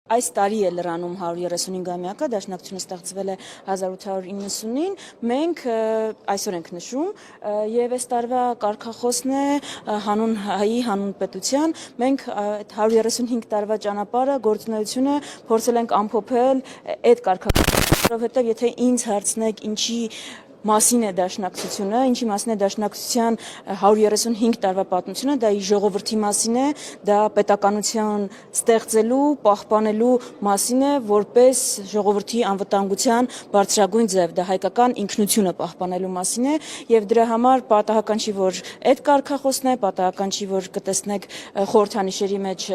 Այս տարի է լրանում 135-ամյակը, դաշնակցությունը ստեղծվել է 1890-ին, մենք այսօր ենք նշում եւ այս տարվա կարգախոսն է հանուն հայի, հանուն պետության, մենք այդ 135 տարվա ճանապարհը, գործունեությունը փորձել ենք ամփոփել այդ կարգախոսով, որովհետեւ եթե ինձ հարցնեք ինչի մասին է դաշնակցությունը, ինչի մասին է դաշնակցության 135 տարվա պատմությունը, դա ի ժողովրդի մասին է, դա պետականության ստեղծելու, պահպանելու մասին է, որպես ժողովրդի անվտանգության բարձրագույն ձև, դա հայկական ինքնությունը պահպանելու մասին է, եւ դրա համար պատահական չի, որ այդ կարգախոսն է, պատահական չի, որ կտեսնեք խորհրդանիշերի մեջ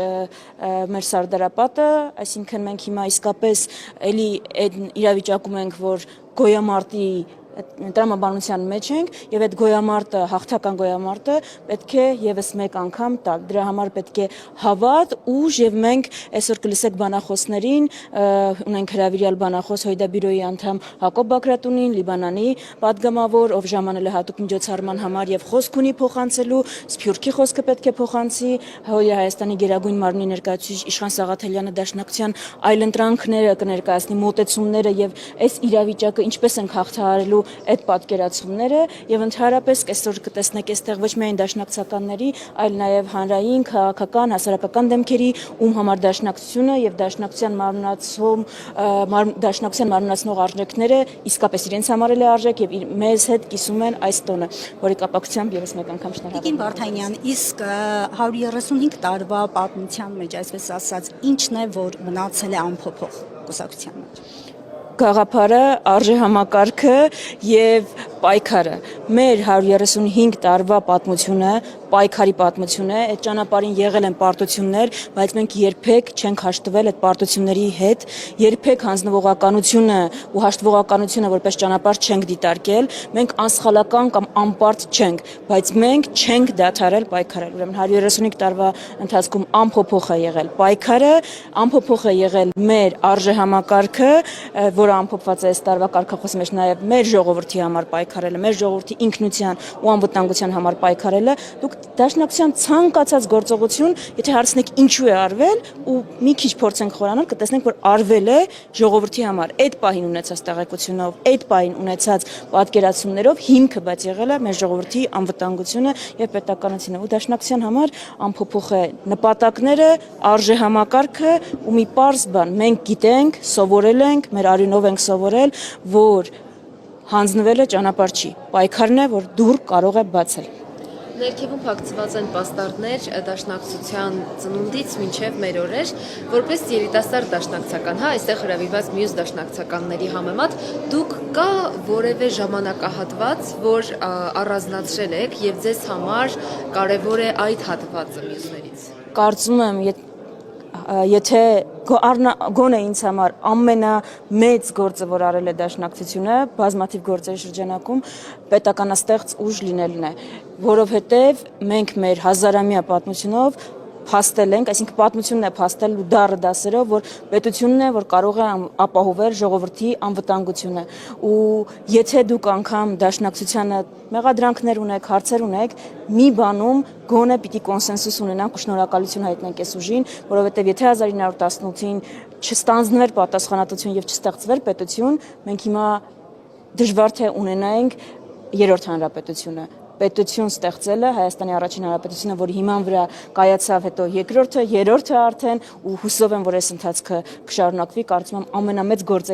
մեր սարդարապատը, այսինքն մենք հիմա իսկապես էլի այդ իրավիճակում ենք, որ գոյամարտի տրամաբանության մեջ ենք եւ այդ գոյամարտը, հաղթական գոյամարտը պետք է եւս մեկ անգամ տալ։ Դրա համար պետք է հավատ, ուժ եւ մենք այսօր կլսեք բանախոսներին, ունենք հրավիրյալ բանախոս Հույդաբյուրոյի անդամ Հակոբ Բագրատունին, Լիբանանի պատգամավոր, ով ժամանել է հատուկ միջոցառման համար եւ խոսք ունի փոխանցելու, Սփյուռքի խոսքը պետք է փոխանցի, Հայաստանի Գերագույն մարմնի ներկայացուցիչ Իշխան Սաղաթելյանը դաշնակցության այլընտրանքները կներկայացնի, մոտեցումները եւ այս իրավիճակը ինչպես ենք հաղթահարելու այդ պատկերացումները եւ ընդհանրապես այսօր կտեսնեք այստեղ ոչ միայն դաշնակցականների, այլ նաեւ հանրային, քաղաքական, հասարակական դեմքերի, ում համար դաշնակցությունը եւ դաշնակցության մարմնացնող արժեքները իսկապես իրենց համար էլ է արժեք եւ մեզ հետ կիսում են այս տոնը, որի կապակցությամբ եւս մեկ անգամ շնորհավորում։ Տիկին Վարդանյան, իսկ 135 տարվա պատմության մեջ, այսպես ասած, ինչն է, որ մնացել է անփոփոխ կուսակցության մեջ։ Գաղափարը, արժեհամակարգը եւ պայքարը։ Մեր 135 տարվա պատմությունը, պայքարի պատմություն է, այդ ճանապարհին եղել են պարտություններ, բայց մենք երբեք չենք հաշտվել այդ պարտությունների հետ, երբեք հանձնվողականությունը ու հաշտվողականությունը որպես ճանապարհ չենք դիտարկել, մենք անսխալական կամ անպարտ չենք, բայց մենք չենք դադարել պայքարել։ Ուրեմն 135 տարվա ընթացքում անփոփոխ է եղել պայքարը, անփոփոխ է եղել մեր արժեհամակարգը, որը ամփոփված է այս տարվա կարգախոսի մեջ, նաև մեր ժողովրդի համար պայքարելը, մեր ժողովրդի ինքնության ու անվտանգության համար պայքարելը, դուք դաշնակցության ցանկացած գործողություն, եթե հարցնեք ինչու է արվել ու մի քիչ փորձենք խորանալ, կտեսնենք, որ արվել է ժողովրդի համար, այդ պահին ունեցած տեղեկությունով, այդ պահին ունեցած պատկերացումներով հիմքը բայց եղել է մեր ժողովրդի անվտանգությունը եւ պետականությունը ու դաշնակցության համար անփոփոխ է նպատակները, արժեհամակարգը ու մի պարզ բան, մենք գիտենք, սովորել ենք, մեր արյունով ենք սովորել, որ հանձնվելը ճանապարհ չի, պայքարն է, որ դուռ կարող է բացել։ Ներքևում փակցված են պաստառներ դաշնակցության ծնունդից մինչև մեր օրեր, որպես երիտասարդ դաշնակցական, այստեղ հրավիրված մյուս դաշնակցականների համեմատ, դուք կա որևէ ժամանակահատված, որ առանձնացրել եք եւ ձեզ համար կարեւոր է այդ հատվածը մյուսներից։ Կարծում եմ, եթե գոնե ինձ համար ամենամեծ գործը, որ արել է դաշնակցությունը, բազմաթիվ գործերի շրջանակում պետականաստեղծ ուժ լինելն է, որովհետև մենք մեր հազարամյա պատմությունով փաստել ենք, այսինքն պատմությունն է փաստել ու դառը դասերով, որ պետությունն է, որ կարող է ապահովել ժողովրդի անվտանգությունը։ Ու եթե դուք անգամ դաշնակցությանը մեղադրանքներ ունեք, հարցեր ունեք, մի բանում գոնե պիտի կոնսենսուս ունենանք ու շնորհակալություն հայտնենք այս ուժին, որովհետև եթե 1918-ին չստանձնվեր պատասխանատվություն եւ չստեղծվեր պետություն, մենք հիմա դժվար թե ունենայինք երրորդ հանրապետությունը։ Պետություն ստեղծելը, Հայաստանի առաջին հանրապետությունը, որի հիման վրա կայացավ հետո երկրորդը, երրորդը արդեն ու հուսով եմ, որ այս ընթացքը կշարունակվի, կարծում եմ ամենամեծ գործերի